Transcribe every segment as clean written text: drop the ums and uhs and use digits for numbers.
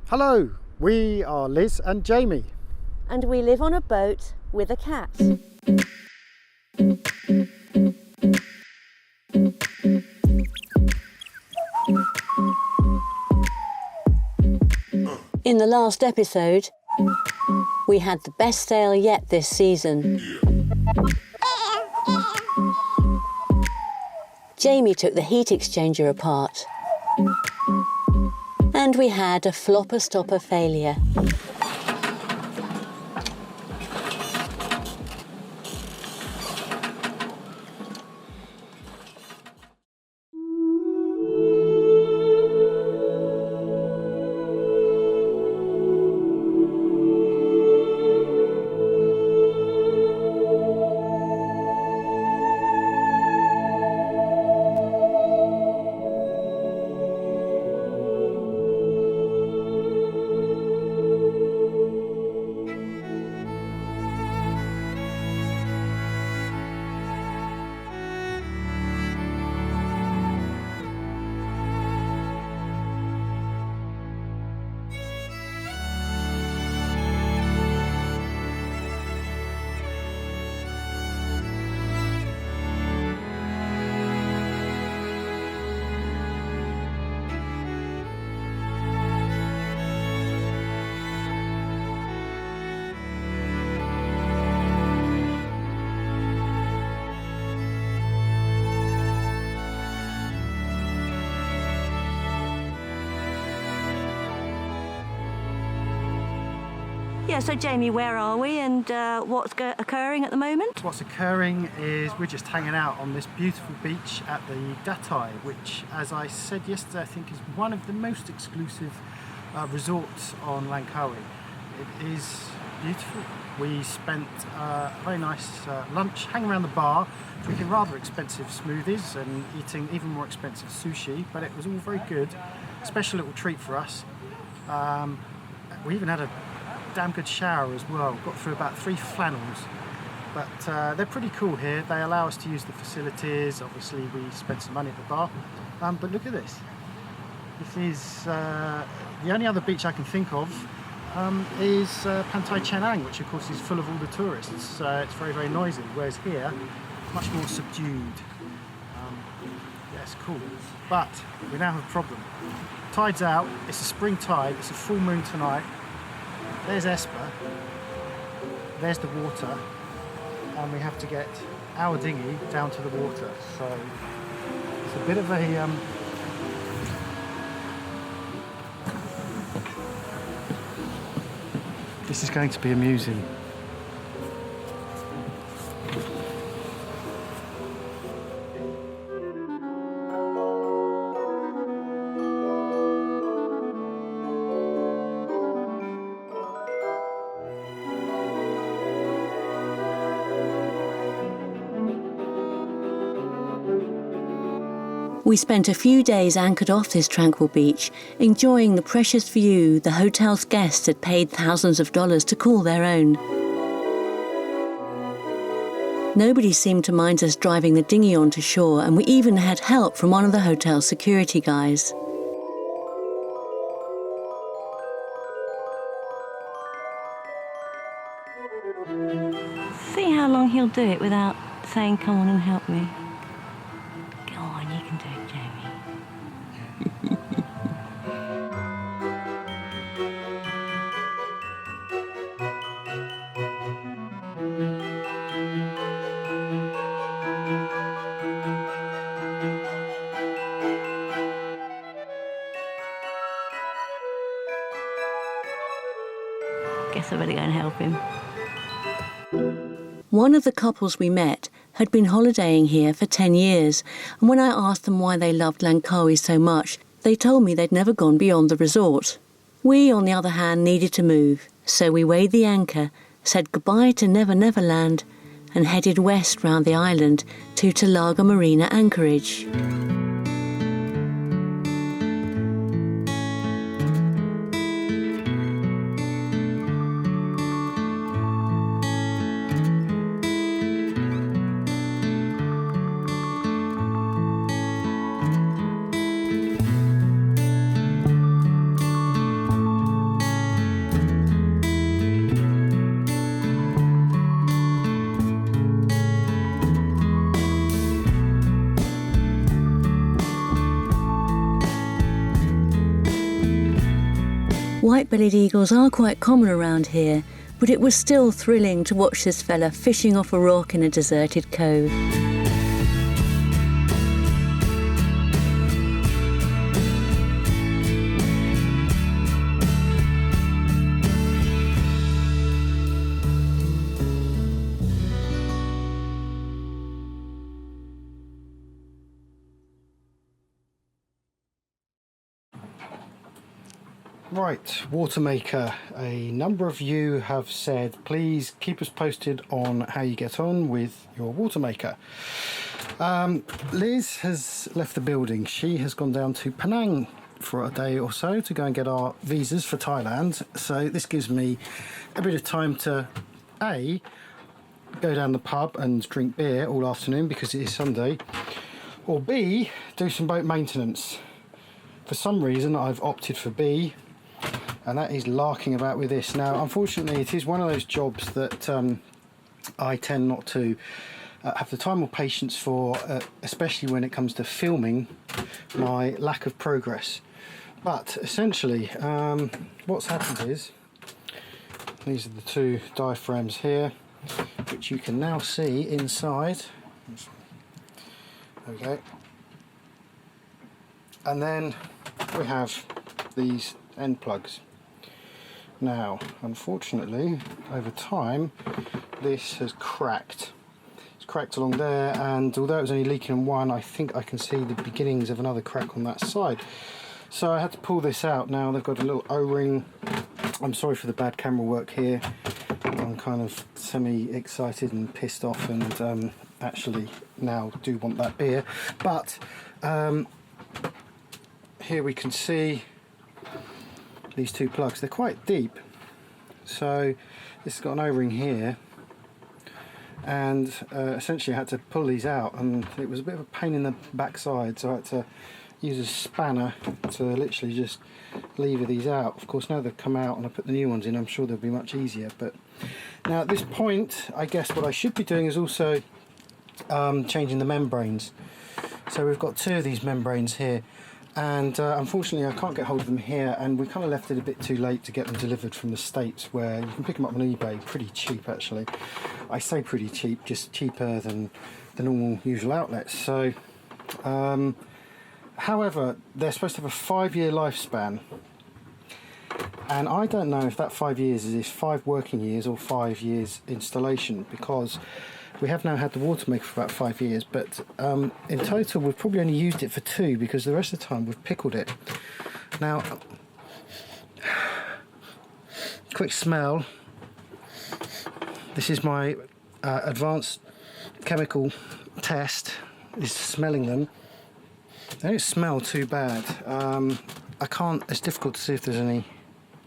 Hello, we are Liz and Jamie. And we live on a boat with a cat. In the last episode, we had the best sail yet this season. Jamie took the heat exchanger apart. And we had a flopper-stopper failure. Yeah, so Jamie, where are we and what's occurring at the moment? What's occurring is we're just hanging out on this beautiful beach at the Datai, which, as I said yesterday, I think is one of the most exclusive resorts on Langkawi. It is beautiful. We spent a very nice lunch hanging around the bar, drinking rather expensive smoothies and eating even more expensive sushi, but it was all very good. Special little treat for us. We even had a damn good shower as well. Got through about 3 flannels, but they're pretty cool here. They allow us to use the facilities. Obviously we spent some money at the bar, but look at this. This is the only other beach I can think of is Pantai Chenang, which of course is full of all the tourists. It's very, very noisy, whereas here much more subdued. Yeah, it's cool, but we now have a problem. Tide's out. It's a spring tide. It's a full moon tonight. There's Esper, there's the water, and we have to get our dinghy down to the water. So it's a bit of a this is going to be amusing. We spent a few days anchored off this tranquil beach, enjoying the precious view the hotel's guests had paid thousands of dollars to call their own. Nobody seemed to mind us driving the dinghy onto shore, and we even had help from one of the hotel's security guys. See how long he'll do it without saying, "Come on and help me." Guess I better go and help him. One of the couples we met had been holidaying here for 10 years, and when I asked them why they loved Langkawi so much, they told me they'd never gone beyond the resort. We, on the other hand, needed to move, so we weighed the anchor, said goodbye to Never Never Land, and headed west round the island to Telaga Marina Anchorage. White-bellied eagles are quite common around here, but it was still thrilling to watch this fella fishing off a rock in a deserted cove. Right, water maker. A number of you have said please keep us posted on how you get on with your water maker. Liz has left the building. She has gone down to Penang for a day or so to go and get our visas for Thailand. So this gives me a bit of time to A, go down the pub and drink beer all afternoon because it is Sunday, or B, do some boat maintenance. For some reason I've opted for B, and that is larking about with this. Now unfortunately it is one of those jobs that I tend not to have the time or patience for, especially when it comes to filming my lack of progress. But essentially what's happened is these are the two diaphragms here, which you can now see inside. There we go. And then we have these end plugs. Now unfortunately over time this has cracked. It's cracked along there, and although it was only leaking on one, I think I can see the beginnings of another crack on that side. So I had to pull this out. Now they've got a little O-ring. I'm sorry for the bad camera work here. I'm kind of semi-excited and pissed off, and actually now do want that beer. But here we can see these two plugs. They're quite deep, so this has got an O-ring here, and essentially I had to pull these out, and it was a bit of a pain in the backside, so I had to use a spanner to literally just lever these out. Of course now they've come out and I put the new ones in, I'm sure they'll be much easier. But now at this point I guess what I should be doing is also changing the membranes. So we've got two of these membranes here, and unfortunately I can't get hold of them here, and we kind of left it a bit too late to get them delivered from the States, where you can pick them up on eBay pretty cheap actually. I say pretty cheap, just cheaper than the normal usual outlets. So however, they're supposed to have a 5-year lifespan, and I don't know if that 5 years is 5 working years or 5 years installation, because we have now had the water maker for about 5 years, but in total we've probably only used it for 2, because the rest of the time we've pickled it. Now, quick smell. This is my advanced chemical test, is smelling them. They don't smell too bad. I can't, it's difficult to see if there's any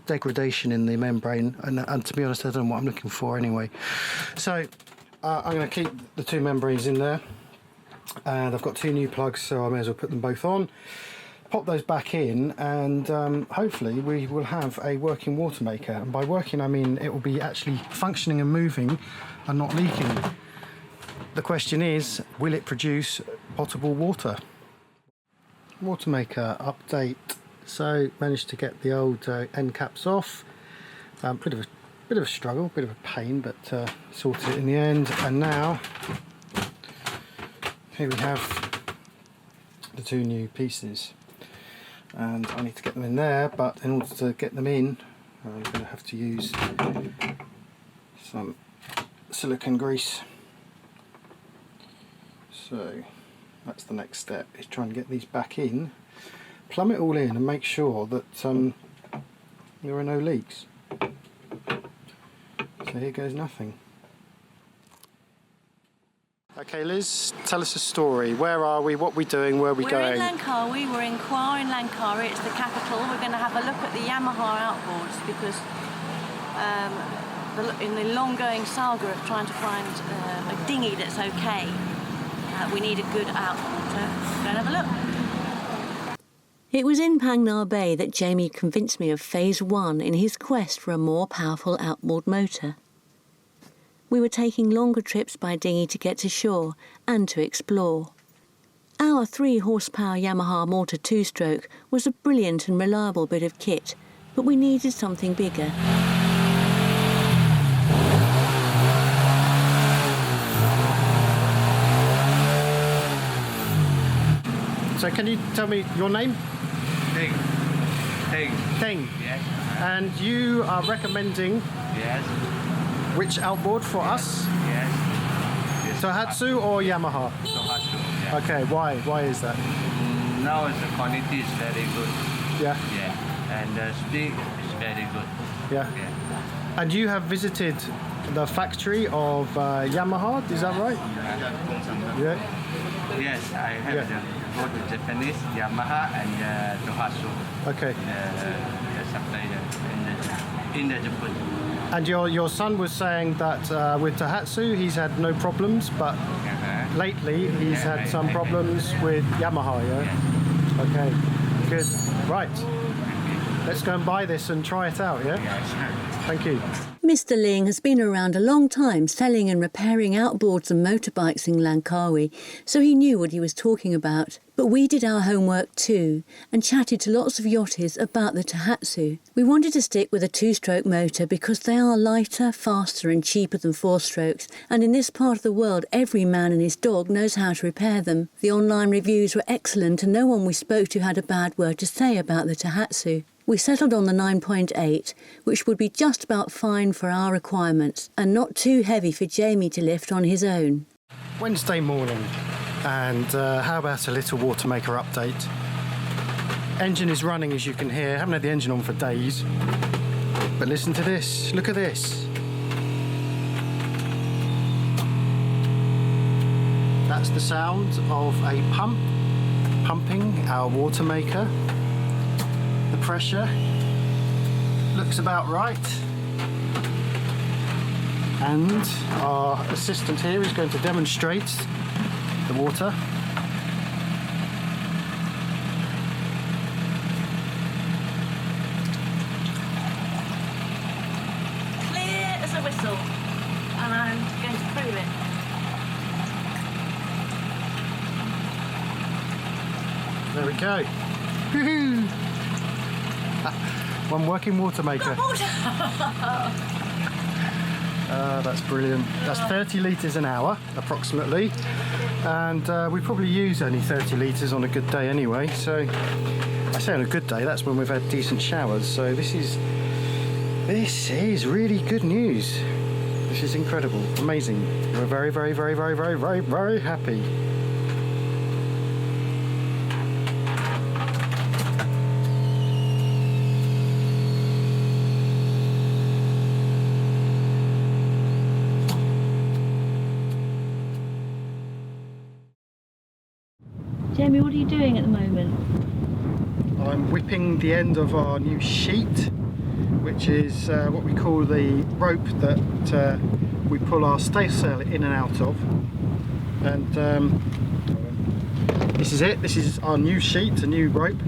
degradation in the membrane, and to be honest I don't know what I'm looking for anyway. So I'm going to keep the two membranes in there, and I've got two new plugs, so I may as well put them both on, pop those back in, and hopefully we will have a working water maker. And by working I mean it will be actually functioning and moving and not leaking. The question is, will it produce potable water? Water maker update. So managed to get the old end caps off. Bit of a struggle, bit of a pain, but sorted it in the end. And now here we have the two new pieces, and I need to get them in there, but in order to get them in I'm going to have to use some silicone grease. So that's the next step, is trying to get these back in, plumb it all in and make sure that there are no leaks. So here goes nothing. Okay Liz, tell us a story. Where are we, what are we doing, where are we going? We're in Langkawi, we're in Kuala in Langkawi, it's the capital. We're going to have a look at the Yamaha outboards, because in the long-going saga of trying to find a dinghy that's okay, we need a good outboard, so go and have a look. It was in Pangnar Bay that Jamie convinced me of Phase 1 in his quest for a more powerful outboard motor. We were taking longer trips by dinghy to get to shore and to explore. Our 3 horsepower Yamaha Motor 2-stroke was a brilliant and reliable bit of kit, but we needed something bigger. So can you tell me your name? Thing. Teng. Yes. And you are recommending Yes. which outboard for us? Yes. Yes. Tohatsu or Yamaha? Tohatsu. Yeah. Okay, why? Why is that? Now the quality is very good. Yeah, Yeah. And the speed is very good. yeah. Yeah. And you have visited the factory of Yamaha, is that right? Yeah. Yes, I have Yeah. go to Japanese, Yamaha and Tohatsu. Okay. The supplier in the Japan. And your son was saying that with Tohatsu he's had no problems, but lately he's had some problems with Yamaha, yeah? Okay, good. Right, let's go and buy this and try it out, yeah? Thank you. Mr. Ling has been around a long time selling and repairing outboards and motorbikes in Langkawi, so he knew what he was talking about. But we did our homework too and chatted to lots of yachties about the Tohatsu. We wanted to stick with a two-stroke motor because they are lighter, faster and cheaper than four-strokes, and in this part of the world every man and his dog knows how to repair them. The online reviews were excellent and no one we spoke to had a bad word to say about the Tohatsu. We settled on the 9.8, which would be just about fine for our requirements and not too heavy for Jamie to lift on his own. Wednesday morning, and how about a little water maker update? Engine is running, as you can hear. Haven't had the engine on for days, but listen to this. Look at this. That's the sound of a pump pumping our water maker. The pressure looks about right, and our assistant here is going to demonstrate the water. Clear as a whistle, and I'm going to prove it. There we go. Woohoo! One working water maker. That's brilliant. That's 30 litres an hour, approximately. And we probably use only 30 litres on a good day anyway. So, I say on a good day, that's when we've had decent showers. So this is really good news. This is incredible, amazing. We're very, very, very, very, very, very, very happy. Jamie, what are you doing at the moment? I'm whipping the end of our new sheet, which is what we call the rope that we pull our staysail in and out of. And this is it. This is our new sheet, a new rope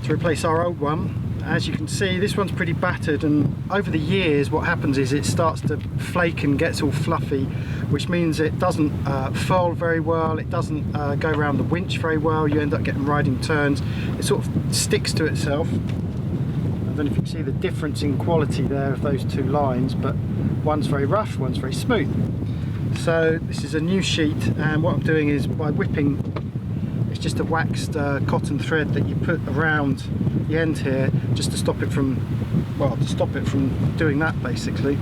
to replace our old one. As you can see, this one's pretty battered, and over the years what happens is it starts to flake and gets all fluffy, which means it doesn't furl very well, it doesn't go around the winch very well, you end up getting riding turns, it sort of sticks to itself. I don't know if you can see the difference in quality there of those two lines, but one's very rough, one's very smooth. So this is a new sheet, and what I'm doing is by whipping, it's just a waxed cotton thread that you put around the end here just to stop it from, well, to stop it from doing that basically.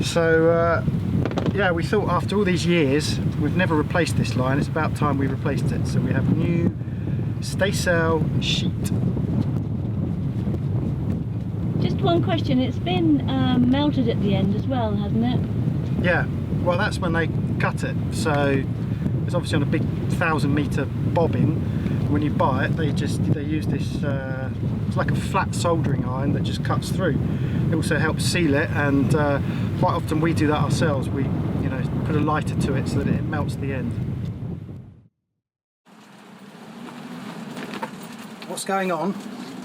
So yeah, we thought after all these years we've never replaced this line, it's about time we replaced it. So we have a new staysail sheet. Just one question, it's been melted at the end as well, hasn't it? Yeah, well that's when they cut it. So it's obviously on a big 1,000-metre bobbin. When you buy it, they use this, it's like a flat soldering iron that just cuts through. It also helps seal it, and quite often we do that ourselves. We, you know, put a lighter to it so that it melts the end. What's going on?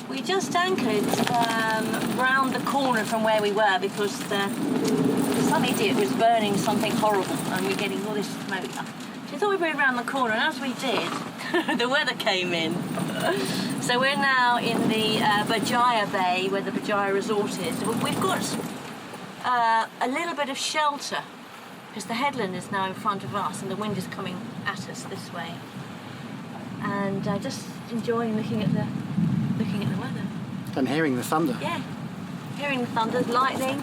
We just anchored round the corner from where we were because some idiot was burning something horrible and we're getting all this smoke. So we thought we'd move around the corner, and as we did, the weather came in. So we're now in the Bajaya Bay, where the Bajaya Resort is. We've got a little bit of shelter because the headland is now in front of us and the wind is coming at us this way. And just enjoying looking at the weather. And hearing the thunder. Yeah, hearing the thunder, lightning.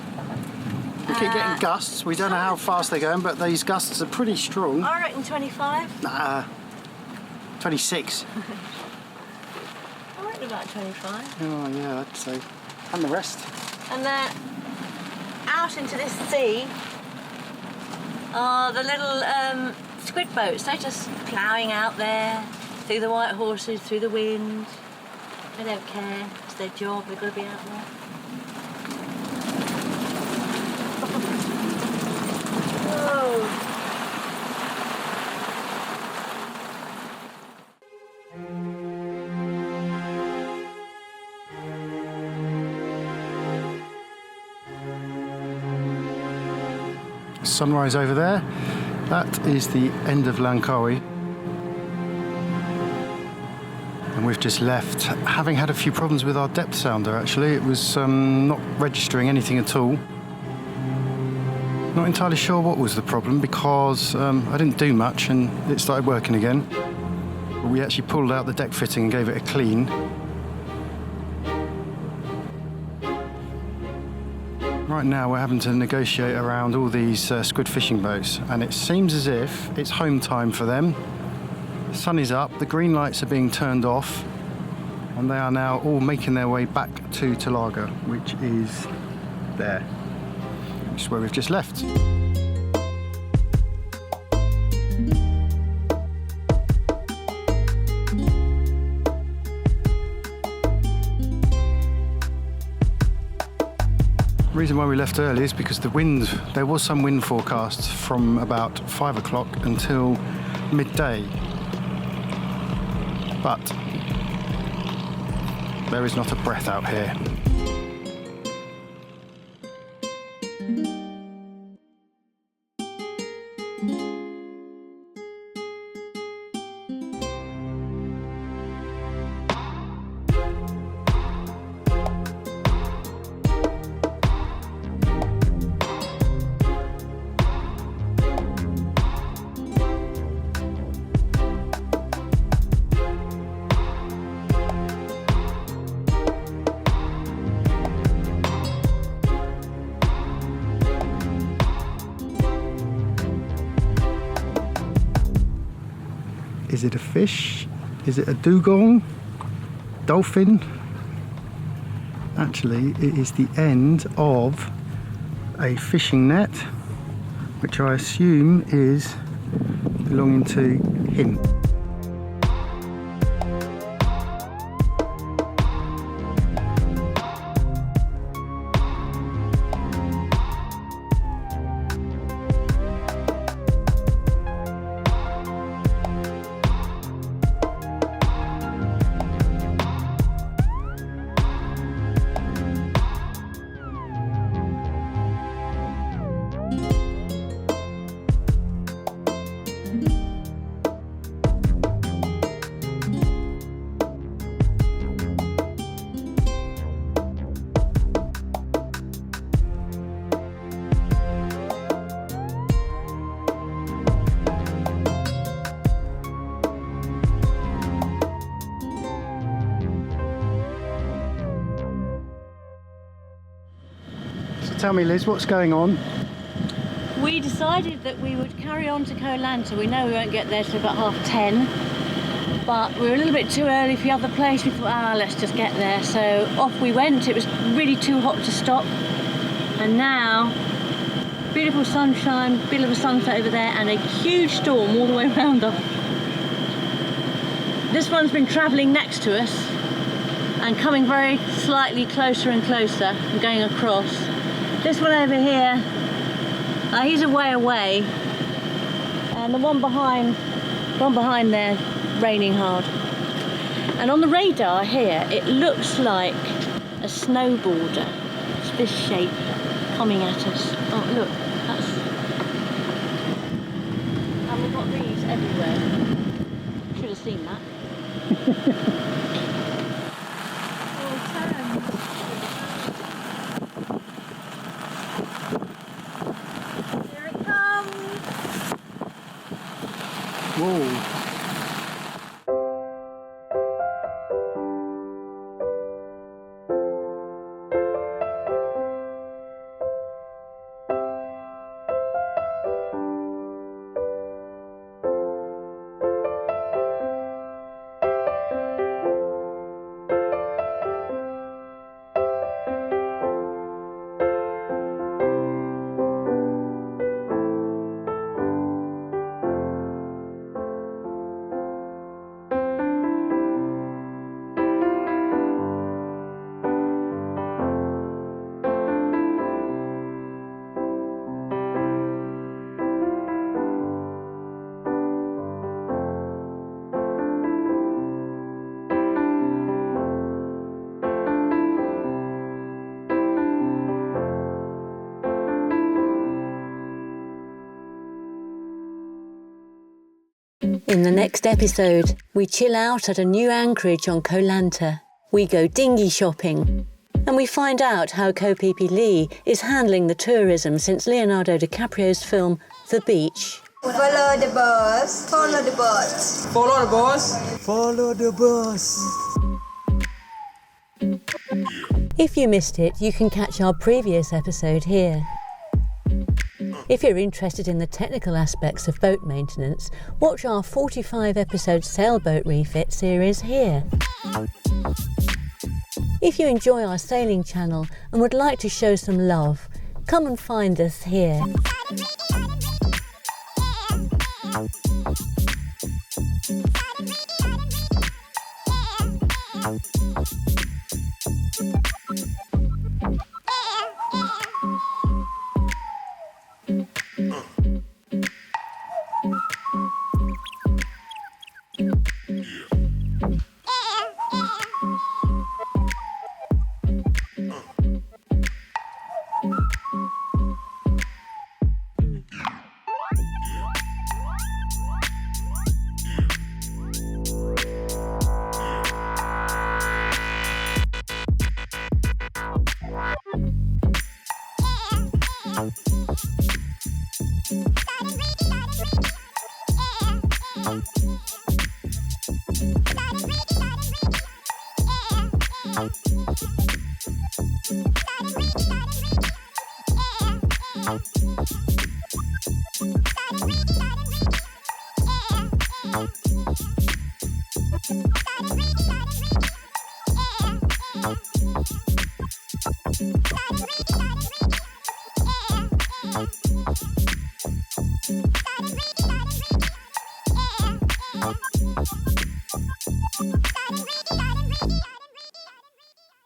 We keep getting gusts. We don't know how fast they're going, but these gusts are pretty strong. I reckon 25. Nah, 26. I reckon about 25. Oh yeah, I'd say. And the rest. And then out into this sea are the little squid boats. They're just ploughing out there through the white horses, through the wind. They don't care. It's their job. They've got to be out there. Whoa. Sunrise over there. That is the end of Langkawi. And we've just left, having had a few problems with our depth sounder actually. It was not registering anything at all. Not entirely sure what was the problem because I didn't do much and it started working again. But we actually pulled out the deck fitting and gave it a clean. Right now we're having to negotiate around all these squid fishing boats, and it seems as if it's home time for them. The sun is up, the green lights are being turned off, and they are now all making their way back to Telaga, which is there, which is where we've just left. The reason why we left early is because the wind, there was some wind forecasts from about 5 o'clock until midday. But there is not a breath out here. Is it a fish? Is it a dugong? Dolphin? Actually, it is the end of a fishing net, which I assume is belonging to him. Tell me, Liz, what's going on? We decided that we would carry on to Koh Lanta. We know we won't get there till about 10:30, but we were a little bit too early for the other place. We thought, let's just get there. So off we went. It was really too hot to stop. And now, beautiful sunshine, bit of a sunset over there, and a huge storm all the way around us. This one's been travelling next to us and coming very slightly closer and closer and going across. This one over here, he's a way away, and the one behind there, raining hard. And on the radar here, it looks like a snowboarder. It's this shape coming at us. Oh look, that's... And we've got these everywhere. Should have seen that. Whoa. In the next episode, we chill out at a new anchorage on Koh Lanta. We go dinghy shopping. And we find out how Koh Phi Phi Lee is handling the tourism since Leonardo DiCaprio's film The Beach. Follow the bus. Follow the bus. Follow the bus. Follow the bus. If you missed it, you can catch our previous episode here. If you're interested in the technical aspects of boat maintenance, watch our 45-episode sailboat refit series here. If you enjoy our sailing channel and would like to show some love, come and find us here.